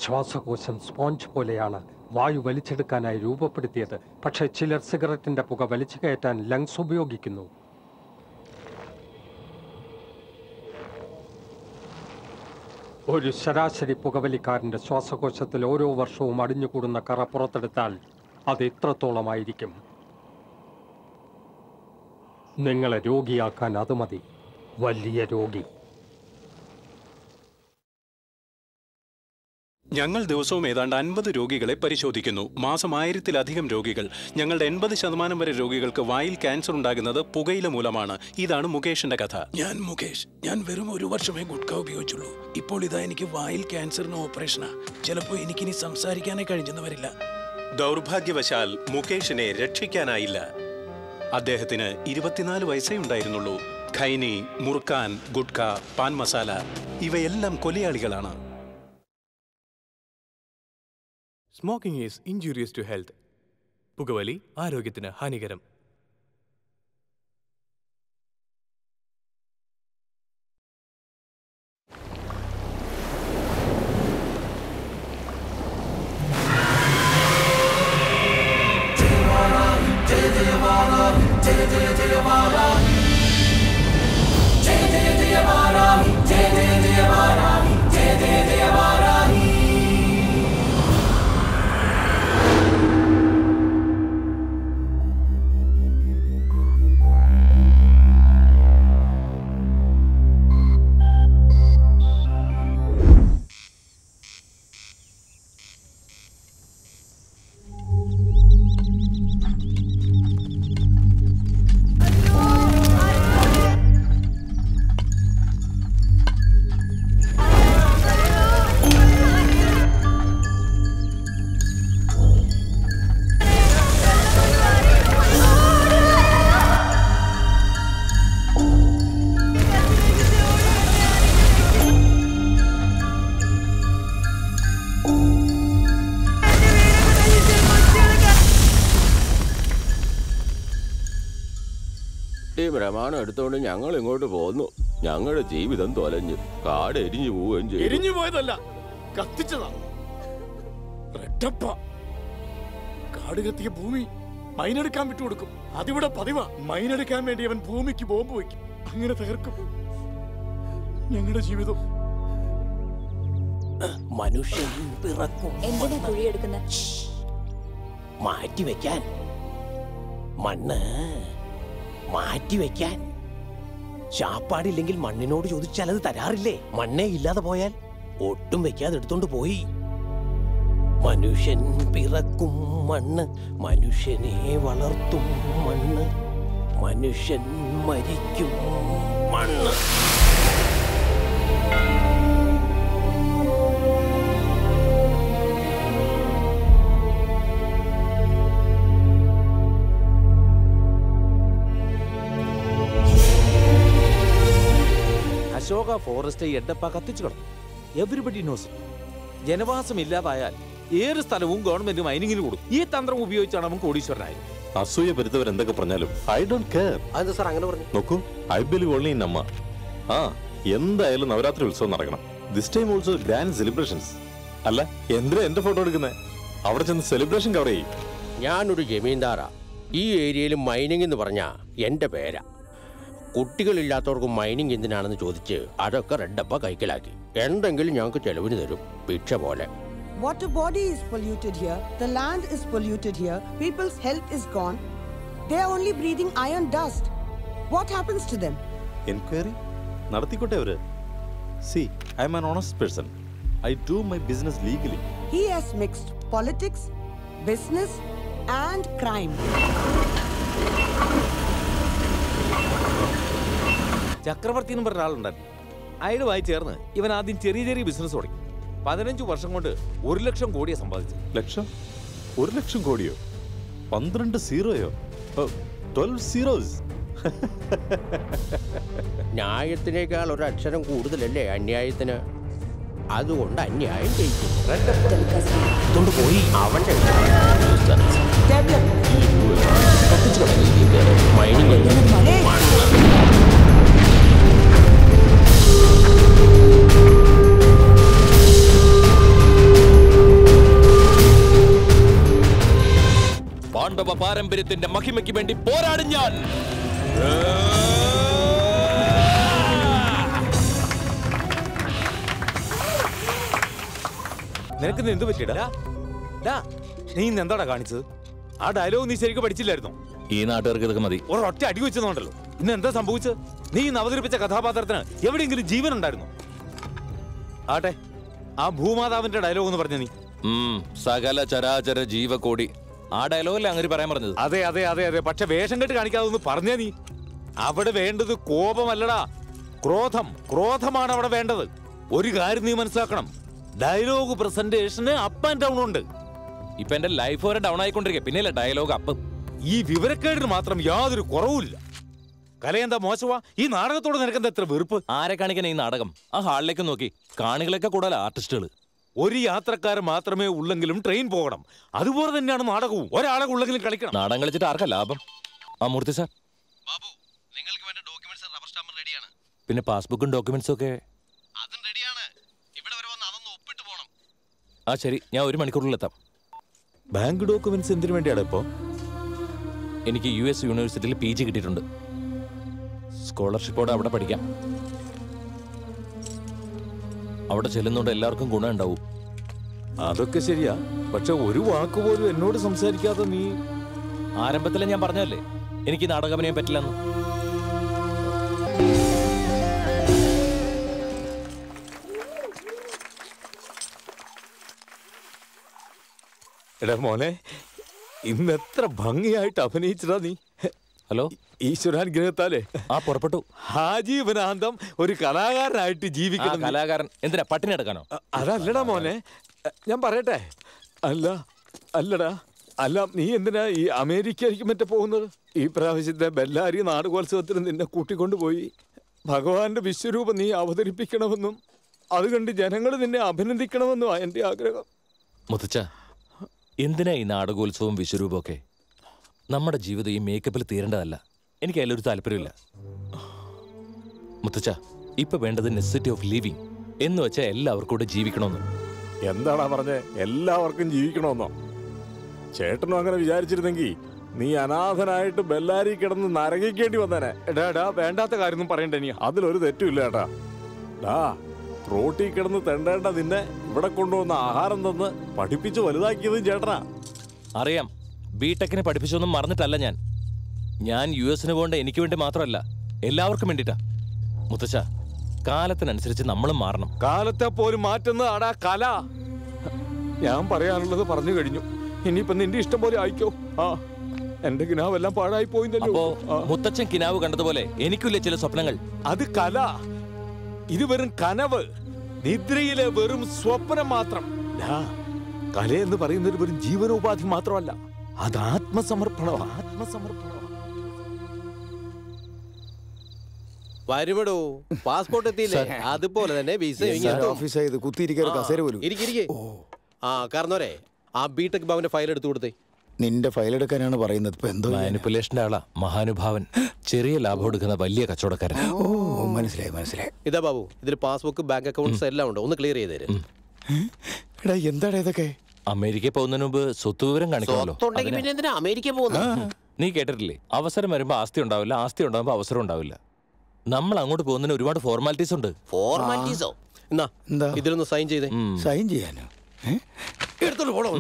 ശ്വാസകോശം സ്പോഞ്ച് പോലെയാണ്. വായു വലിച്ചെടുക്കാനായി രൂപപ്പെടുത്തിയത്. പക്ഷേ ചിലർ സിഗരറ്റിന്റെ പുക വലിച്ചു കയറ്റാൻ ലങ്സ് ഉപയോഗിക്കുന്നു. ഒരു ശരാശരി പുകവലിക്കാരന്റെ ശ്വാസകോശത്തിൽ ഓരോ വർഷവും അടിഞ്ഞുകൂടുന്ന കറ പുറത്തെടുത്താൽ അത് ഇത്രത്തോളമായിരിക്കും. നിങ്ങളെ രോഗിയാക്കാൻ അത് മതി. വലിയ രോഗി. ഞങ്ങൾ ദിവസവും ഏതാണ്ട് 50 രോഗികളെ പരിശോധിക്കുന്നു. മാസം 1000-ലധികം രോഗികൾ. ഞങ്ങളുടെ 80% വരെ രോഗികൾക്ക് വായിൽ ക്യാൻസർ ഉണ്ടാകുന്നത് പുകയില മൂലമാണ്. ഇതാണ് മുകേഷിന്റെ കഥ. ഞാൻ മുകേഷ്. ഞാൻ വെറും 1 വർഷമേ ഗുഡ്ക ഉപയോഗിച്ചുള്ളൂ. ഇപ്പോൾ ഇതാ എനിക്ക് വായിൽ ക്യാൻസറിന് ഓപ്പറേഷനാ. ചിലപ്പോൾ എനിക്കിനി സംസാരിക്കാനേ കഴിഞ്ഞെന്ന് വരില്ല. ദൗർഭാഗ്യവശാൽ മുകേഷിനെ രക്ഷിക്കാനായില്ല. അദ്ദേഹത്തിന് 24 വയസ്സേ ഉണ്ടായിരുന്നുള്ളൂ. ഖൈനി, മുർക്കാൻ, ഗുഡ്ക, പാൻ മസാല ഇവയെല്ലാം കൊലയാളികളാണ്. Smoking is injurious to health. പുകവലി ആരോഗ്യത്തിന് ഹാനികരം. പ്രമാണം എടുത്തോണ്ട് ഞങ്ങൾ ഇങ്ങോട്ട് പോന്നു. ഞങ്ങളുടെ ജീവിതം തൊലഞ്ഞു. കാട് എരിഞ്ഞു പോവുകയും ചെയ്തു. എരിഞ്ഞു പോയതല്ല, കത്തിച്ചതാ. കാട് കത്തിയ ഭൂമി മൈനെടുക്കാൻ വിട്ടുകൊടുക്കും. അതിവിടെ പതിവാ. മൈനെടുക്കാൻ വേണ്ടി അവൻ ഭൂമിക്ക് ബോംബ് വയ്ക്കും. അങ്ങനെ തകർക്കും ഞങ്ങളുടെ ജീവിതം. മനുഷ്യൻ പിറക്കും. എന്തിനാ കുഴിയെടുക്കുന്ന? മാറ്റിവെക്കാൻ. മണ്ണ് മാറ്റിവെക്കാൻ. ശാപ്പാടില്ലെങ്കിൽ മണ്ണിനോട് ചോദിച്ചാൽ അത് തരാറില്ലേ? മണ്ണേ ഇല്ലാതെ പോയാൽ ഒട്ടും വെക്കാതെ എടുത്തോണ്ട് പോയി. മനുഷ്യൻ പിറക്കും മണ്ണ്, മനുഷ്യനെ വളർത്തും മണ്ണ്, മനുഷ്യൻ മരിക്കും മണ്ണ്. അശോക ഫോറസ്റ്റ് എഡപ്പ കത്തിച്ചു കളഞ്ഞു. Everybody knows. ജനവാസം ഇല്ലാതായാൽ ഏത് സ്ഥലവും ഗവൺമെന്റ് മൈനിങ്ങിന് കൊടുക്കും. ഈ തന്ത്രം ഉപയോഗിച്ചാണ് അവൻ കോടീശ്വരനായത്. അസൂയ പെരുത്തവർ എന്തൊക്കെ പറഞ്ഞാലും ഐ ഡോണ്ട് കെയർ. അതെന്താ സാർ അങ്ങനെ പറഞ്ഞു? നോക്കൂ, ഐ ബിലീവ് ഓൺലി ഇൻ അമ്മ. എന്തായാലും നവരാത്രി ഉത്സവം നടക്കണം. This time also grand celebrations. അല്ല, എന്തിനാ എന്റെ ഫോട്ടോ എടുക്കുന്നത്? അവിടെ ചെന്ന് സെലിബ്രേഷൻ കവർ ചെയ്യും. ഞാനൊരു ജമീന്ദാറാ. ഈ ഏരിയയിൽ മൈനിങ് എന്ന് പറഞ്ഞാ എന്റെ പേരാ. കുട്ടികളില്ലാത്തവർക്ക് മൈനിങ് എന്തിനാണെന്ന് ചോദിച്ച് അതൊക്കെ റെഡപ്പ കൈക്കലാക്കി. എന്തെങ്കിലും ഞങ്ങൾക്ക് ചെലവിന് തരും, ഭിക്ഷ പോലെ. Water body is polluted here. The land is polluted here. People's health is gone. They are only breathing iron dust. What happens to them? Enquiry നടത്തിക്കോട്ടെ അവര്. See, I am an honest person. I do my business legally. He has mixed politics, business and crime. ചക്രവർത്തി എന്ന് പറഞ്ഞ ഒരാളുണ്ടായിരുന്നു. അയാളുമായി ചേർന്ന് ഇവൻ ആദ്യം ചെറിയ ചെറിയ ബിസിനസ് തുടങ്ങി. 15 വർഷം കൊണ്ട് 1 ലക്ഷം കോടിയെ സമ്പാദിച്ചു. ലക്ഷം? 1 ലക്ഷം കോടിയോ? 12 സീറോയോ? 12 സീറോസ്. ന്യായത്തിനേക്കാൾ ഒരു അക്ഷരം കൂടുതലല്ലേ അന്യായത്തിന്? അതുകൊണ്ട് അന്യായം ചെയ്യിക്കും. പോയി അവന്റെ മൈനിങ് പാരമ്പര്യത്തിന്റെ മഹിമയ്ക്ക് വേണ്ടി പോരാടും ഞാൻ. നിനക്ക് എന്ത് പറ്റിയടാ? നീ ഇന്ന് എന്താടാ കാണിച്ചത്? ആ ഡയലോഗ് നീ ശരിക്കും പഠിച്ചില്ലായിരുന്നോ? ഈ നാട്ടുകാർക്ക് ഇതൊക്കെ മതി. ഒരൊറ്റ അടി വെച്ചതുകൊണ്ടല്ലോ ഇന്ന് എന്താ സംഭവിച്ചത്? നീ ഇന്ന് അവതരിപ്പിച്ച കഥാപാത്രത്തിന് എവിടെയെങ്കിലും ജീവൻ ഉണ്ടായിരുന്നു? ആട്ടെ, ആ ഭൂമാതാവിന്റെ ഡയലോഗ് എന്ന് പറഞ്ഞ നീ. സകല ചരാചര ജീവകോടി. ആ ഡയലോഗല്ലേ അങ്ങനെ പറയാൻ പറഞ്ഞത്? അതെ അതെ അതെ അതെ. പക്ഷെ വേഷം കെട്ട് കാണിക്കാതെ ഒന്ന് പറഞ്ഞേ നീ. അവിടെ വേണ്ടത് കോപമല്ലടാ, ക്രോധം. ക്രോധമാണ് അവിടെ വേണ്ടത്. ഒരു കാര്യം നീ മനസ്സിലാക്കണം, ഡയലോഗ് പ്രസന്റേഷന് അപ്പ് ആൻഡ് ഡൗൺ ഉണ്ട്. ഇപ്പൊ എന്റെ ലൈഫ് വരെ ഡൗൺ ആയിക്കൊണ്ടിരിക്കുക, പിന്നെയല്ലേ ഡയലോഗ് അപ്പ്. ഈ വിവരക്കേടിന് മാത്രം യാതൊരു കുറവുമില്ല. കലയെന്താ മോശമാ? ഈ നാടകത്തോട് നിനക്കെന്താ എത്ര വെറുപ്പ്? ആരെ കാണിക്കാൻ ഈ നാടകം? ആ ഹാളിലേക്ക് നോക്കി, കാണികളൊക്കെ കൂടുതൽ ആർട്ടിസ്റ്റുകൾ. ഒരു യാത്രക്കാരൻ മാത്രമേ ഉള്ളെങ്കിലും ട്രെയിൻ പോകണം. അതുപോലെ തന്നെയാണ് നാടകവും. ഒരാളെ ഉള്ളെങ്കിലും കളിക്കണം. നാടകം കളിച്ചിട്ട് ആർക്കാ ലാഭം? ആ മൂർത്തി സാർ, നിങ്ങൾക്ക് വേണ്ട ഡോക്യുമെന്റ്സ് റബ്ബർ സ്റ്റാമ്പ് റെഡിയാണ്. പിന്നെ പാസ്ബുക്കും ഡോക്യുമെന്റ്സും ഒക്കെ അതും റെഡിയാണ്. ഇവിടെ വരെ വന്ന് അതൊന്ന് ഒപ്പിട്ട് പോണം. ആ ശരി, ഞാൻ 1 മണിക്കൂറിൽ എത്താം. ബാങ്ക് ഡോക്യുമെന്റ്സ് എന്തിനു വേണ്ടിയാണ് ഇപ്പോ? എനിക്ക് US യൂണിവേഴ്സിറ്റിയിൽ PG കിട്ടിയിട്ടുണ്ട്. സ്കോളർഷിപ്പോടെ അവിടെ പഠിക്കാം. അവിടെ ചെല്ലുന്നോണ്ട് എല്ലാവർക്കും ഗുണം ഉണ്ടാവും. അതൊക്കെ ശരിയാ, പക്ഷെ ഒരു വാക്ക് പോലും എന്നോട് സംസാരിക്കാതെ നീ. ആരംഭത്തിലെ ഞാൻ പറഞ്ഞല്ലേ എനിക്ക് നാടകമനയെ പറ്റില്ലെന്ന്. എടാ മോനെ, ഇന്ന് എത്ര ഭംഗിയായിട്ട് അഭിനയിച്ചതാ നീ. ഹലോ, ഈശ്വരാനുഗ്രഹത്താലേ ആ പുറപ്പെട്ടു. ആജീവനാന്തം ഒരു കലാകാരനായിട്ട് ജീവിക്കണം. കലാകാരൻ എന്തിനാ പട്ടിണി എടുക്കാനോ? അതല്ലടാ മോനെ, ഞാൻ പറയട്ടെ. അല്ലടാ, നീ എന്തിനാ ഈ അമേരിക്കയിലേക്ക് മറ്റേ പോകുന്നത്? ഈ പ്രാവശ്യത്തെ ബെല്ലാരി നാടകോത്സവത്തിന് നിന്നെ കൂട്ടിക്കൊണ്ടുപോയി ഭഗവാന്റെ വിശ്വരൂപം നീ അവതരിപ്പിക്കണമെന്നും അത് കണ്ട് ജനങ്ങൾ നിന്നെ അഭിനന്ദിക്കണമെന്നുമാ എൻ്റെ ആഗ്രഹം. മുത്തച്ഛ, എന്തിനാ ഈ നാടകോത്സവവും വിശ്വരൂപമൊക്കെ? നമ്മുടെ ജീവിതം ഈ മേക്കപ്പിൽ തീരേണ്ടതല്ല. എനിക്ക് അതിലൊരു താല്പര്യമില്ല. മുത്തച്ഛ, ഇപ്പൊ വേണ്ടത് നെസസിറ്റി ഓഫ് ലിവിങ് എന്ന് വെച്ചാൽ എല്ലാവർക്കും കൂടെ ജീവിക്കണമെന്ന്. എന്താടാ പറഞ്ഞേ? എല്ലാവർക്കും ജീവിക്കണമെന്നോ? ചേട്ടനും അങ്ങനെ വിചാരിച്ചിരുന്നെങ്കിൽ നീ അനാഥനായിട്ട് ബെല്ലാരി കിടന്ന് നരകിക്കേണ്ടി വന്നേനെ. എടാ, വേണ്ടാത്ത കാര്യമൊന്നും പറയണ്ട. നീ അതിലൊരു തെറ്റുമില്ല ഏട്ടാ. റോട്ടി കിടന്ന് തെണ്ടേണ്ട നിന്നെ ഇവിടെ കൊണ്ടുവന്ന ആഹാരം തന്ന് പഠിപ്പിച്ച് വലുതാക്കിയതും ചേട്ടനാ. അറിയാം, ബിടെക്കിനെ പഠിപ്പിച്ചൊന്നും മറന്നിട്ടല്ല ഞാൻ US പോകേണ്ട എനിക്ക് വേണ്ടി മാത്രമല്ല, എല്ലാവർക്കും വേണ്ടിട്ടാ. മുത്തച്ഛ, കാലത്തിനനുസരിച്ച് നമ്മളും മാറണം. കാലത്തെ പോലും മാറ്റുന്നതാടാ കല. ഞാൻ പറയാനുള്ളത് പറഞ്ഞു കഴിഞ്ഞു. ഇനിയിപ്പൊ നിന്റെ ഇഷ്ടം പോലെ ആയിക്കോ. എന്റെ കിനാവെല്ലാം പാഴായി പോയിന്നല്ലോ. മുത്തച്ഛൻ കിനാവ് കണ്ടതുപോലെ എനിക്കില്ലേ ചില സ്വപ്നങ്ങൾ. അത് കല, ഇത് വെറും കനവ്, നിദ്രയിലെ വെറും സ്വപ്നം മാത്രം. കല എന്ന് പറയുന്നത് വെറും ജീവനോപാധി മാത്രമല്ല, അത് ആത്മസമർപ്പണമാണ്. വരുമടോ, പാസ്പോർട്ട് എത്തിയില്ലേ? അതുപോലെ തന്നെ വിസ കാരണവരെ ആ ബിടെക് ഭവന്റെ ഫയൽ എടുത്തു കൊടുത്തേ. നിന്റെ ഫയൽ എടുക്കാനാണ് പറയുന്നത്. ഇപ്പൊ എന്തോ മാനിപ്പുലേഷന്റെ ആളാ മഹാനുഭാവൻ, ചെറിയ ലാഭം എടുക്കുന്ന വലിയ കച്ചവടക്കാരൻ. മനസ്സിലായി. ഇതാ ബാബു, ഇതിൽ പാസ്ബുക്ക്, ബാങ്ക് അക്കൗണ്ട്സ് എല്ലാം ഉണ്ട്. ഒന്ന് ക്ലിയർ ചെയ്തേര്. എടാ, എന്താടാ ഇതൊക്കെ? അമേരിക്കയിൽ പോകുന്നതിന് മുമ്പ് സ്വത്ത് വിവരം കാണിക്കണമല്ലോ. അമേരിക്ക പോകുന്നു. നീ കേട്ടിട്ടില്ലേ, അവസരം വരുമ്പോ ആസ്തി ഉണ്ടാവില്ല, ആസ്തി ഉണ്ടാവുമ്പോ അവസരം ഉണ്ടാവില്ല. നമ്മൾ അങ്ങോട്ട് പോകുന്നതിന് ഒരുപാട് ഫോർമാലിറ്റീസ് ഉണ്ട്. ഫോർമാലിറ്റീസോ? ഇതിലൊന്ന് സൈൻ ചെയ്തേ. സൈൻ ചെയ്യാനോ? എടുത്തോളൂ പോടോ.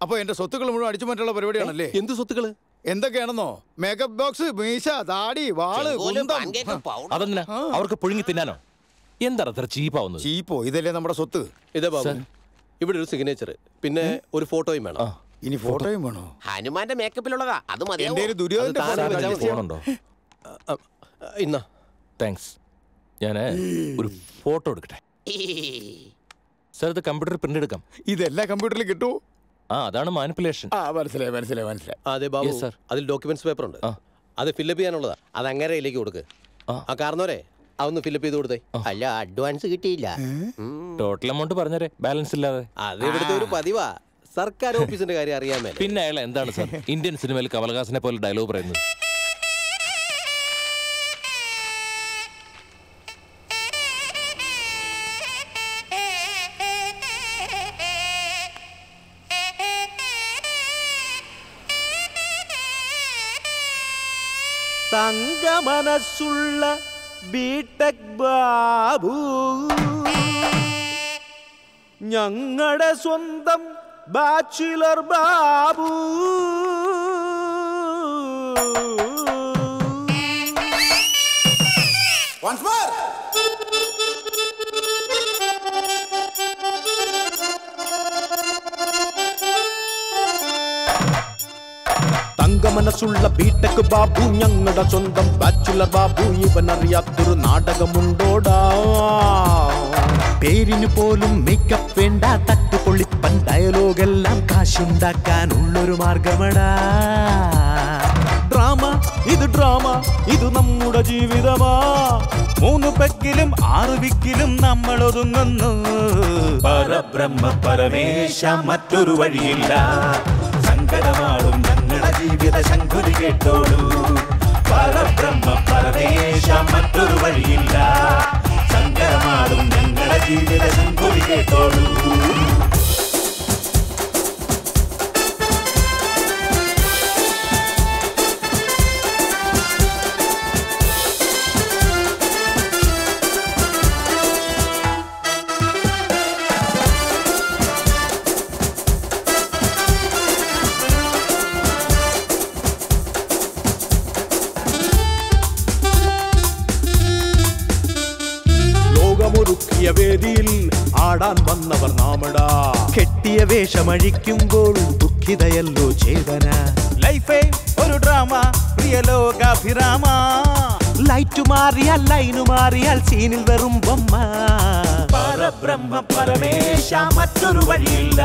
അപ്പൊ എന്റെ സ്വത്തുക്കൾ മുഴുവൻ അടിച്ചു മാറ്റാനുള്ള പരിപാടിയാണല്ലേ? എന്ത് സ്വത്തുക്കള്? എന്തൊക്കെയാണെന്നോ? മേക്കപ്പ് ബോക്സ്, മീശ, താടി, വാള്, അതെന്തിനാ? അവർക്ക് പുഴുങ്ങി തിന്നാനോ? എന്താണ് അത്ര ചീപ്പാവുന്നത്? ചീപ്പോ? ഇതല്ലേ നമ്മുടെ സ്വത്ത്. ഇതാ ബാബു, ഇവിടെ ഒരു സിഗ്നേച്ചർ, പിന്നെ ഒരു ഫോട്ടോയും വേണം. ഇനി ഫോട്ടോയും വേണോ? ഹനുമാന്റെ മേക്കപ്പിലുള്ളതാ, അത് മതി. ഫോണുണ്ടോ? ഇന്നാ താങ്ക്സ്. ഞാൻ ഒരു ഫോട്ടോ എടുക്കട്ടെ. സാർ, ഇത് കമ്പ്യൂട്ടർ പ്രിന്റ് എടുക്കാം. ഇതെല്ലാം കമ്പ്യൂട്ടറിൽ കിട്ടൂ? അതാണ് മാനിപ്പുലേഷൻ. മനസ്സിലായി. അതെ ബാബു, അതിൽ ഡോക്യുമെന്റ്സ് പേപ്പർ ഉണ്ട്. അത് ഫില്ലപ്പ് ചെയ്യാനുള്ളതാ. അത് അങ്ങനെ കയ്യിലേക്ക് കൊടുക്ക്. ആ കാരണവരെ അതൊന്ന് ഫില്ലപ്പ് ചെയ്ത് കൊടുത്തേ. അല്ല, അഡ്വാൻസ് കിട്ടിയില്ല. ടോട്ടൽ എമൗണ്ട് പറഞ്ഞേരെ, ബാലൻസ് ഇല്ലാതെ. അത് ഇവിടുത്തെ ഒരു പതിവാ. സർക്കാർ ഓഫീസിന്റെ കാര്യം അറിയാമേ. പിന്നെ അയാൾ എന്താണ് സാർ ഇന്ത്യൻ സിനിമയിൽ കമൽഹാസനെ പോലെ ഡയലോഗ് പറയുന്നത്? തങ്ക മനസ്സുള്ള ബിടെക് ബാബു, ഞങ്ങളുടെ സ്വന്തം ബാച്ചിലർ ബാബു. Once more. തങ്ക മനസ്സുള്ള ബിടെക് ബാബു, ഞങ്ങളുടെ സ്വന്തം ബാച്ചുലർ ബാബു. ഇവനറിയാത്തൊരു നാടകമുണ്ടോടാ? പേരിന് പോലും മേക്കപ്പ് വേണ്ട, തട്ടുപൊളിപ്പൻ ഡയലോഗെല്ലാം കാശുണ്ടാക്കാനുള്ളൊരു മാർഗമടാ. ഡ്രാമ ഇത് ഡ്രാമ, ഇത് നമ്മുടെ ജീവിതമാ. 3 പെക്കിലും 6 വിക്കിലും നമ്മൾ ഒതുങ്ങുന്നു. പരബ്രഹ്മ പരമേശ മറ്റൊരു വഴിയില്ല. സങ്കടമാടും ഞങ്ങളുടെ ജീവിത ശങ്കുലി കേട്ടോളൂ. പരബ്രഹ്മ പരമേശ മറ്റൊരു വഴിയില്ല. സങ്കടമാടും ഞങ്ങളുടെ ജീവിത ശങ്കുലി കേട്ടോളൂ. വേദിയിൽ ആടാൻ വന്നവർ നാമടാ. കെട്ടിയ വേഷമഴിക്കുമ്പോൾ ദുഃഖിതയല്ലോ ചേതന. ലൈഫേ ഒരു ഡ്രാമ, പ്രിയ ലോകാഭിരാമ. ലൈറ്റ് മാറിയാൽ ലൈനു മാറിയാൽ സീനിൽ വെറും ബൊമ്മ. പരബ്രഹ്മ പരമേശ മറ്റൊരു വഴിയില്ല.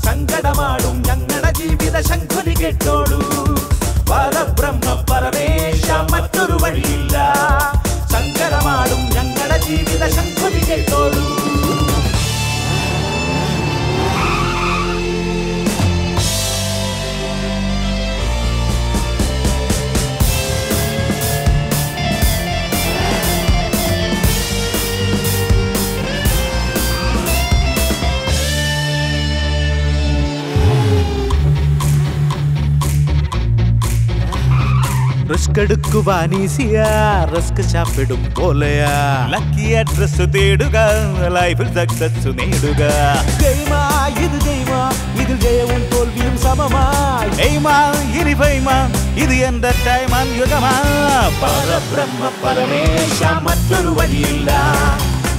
സങ്കടമാടും ഞങ്ങളുടെ ജീവിത ശങ്കുലി കേട്ടോളൂ. പരബ്രഹ്മ പരമേശ മറ്റൊരു വഴിയില്ല. സങ്കടമാടും ഞങ്ങളുടെ ജീവിത ശങ്കുലി കേട്ടോളൂ. റിസ്ക് എടുക്കുവാൻ ഈസിയാ, റിസ്ക് ചാപ്പിടും പോലെയാ. ലക്കി അഡ്രസ് തേടുക, ലൈഫിൽ സക്സസ് നേടുക. ഗെയിമാ ഇത് ഗെയിമാ, ഇതിൽ ജയവും തോൽവിയും സമമായി. എയ്മാ ഇനി ഫെയ്മാ, ഇത് എന്റെ ടൈമാൻ യുഗമാ. പരബ്രഹ്മ പരമേശ മറ്റൊരു വഴിയില്ല.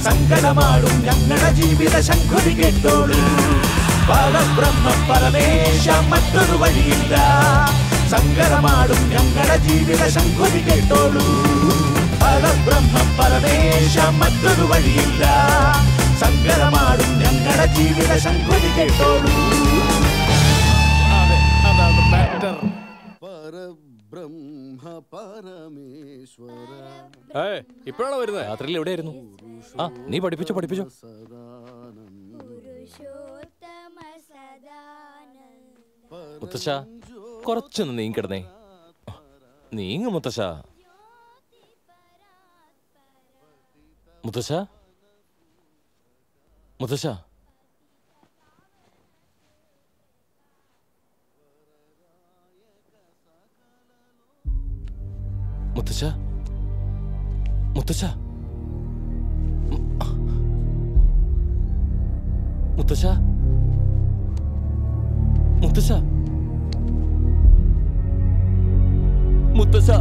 സങ്കടമാടും ഞങ്ങളുടെ ജീവിത ശങ്കുലി കേട്ടോളൂ. പരബ്രഹ്മ പരമേശ മറ്റൊരു വഴിയില്ല. സങ്കടമാടും ഞങ്ങളുടെ ജീവിത ശങ്കുലി കേട്ടോളൂ. പരബ്രഹ്മ പരമേശ മറ്റൊരു വഴിയില്ല. സങ്കടമാടും ഞങ്ങളുടെ ജീവിത ശങ്കുലി കേട്ടോളൂ. പരബ്രഹ്മ പരമേശ്വര. ഇപ്പോഴാണോ വരുന്നത്? രാത്രിയിൽ എവിടെയായിരുന്നു? ആ നീ പഠിപ്പിച്ചോ. മുത്തശ്ശ കുറച്ചൊന്ന് നീങ്ങിക്കിടന്നേ. നീങ്ങ മുത്തശ്ശ. മുത്തശ്ശ മുത്തശ്ശ മുത്തശ്ശ മുത്തശ്ശ മുത്തശ്ശ മുത്തശ്ശ മുത്തശ്ശ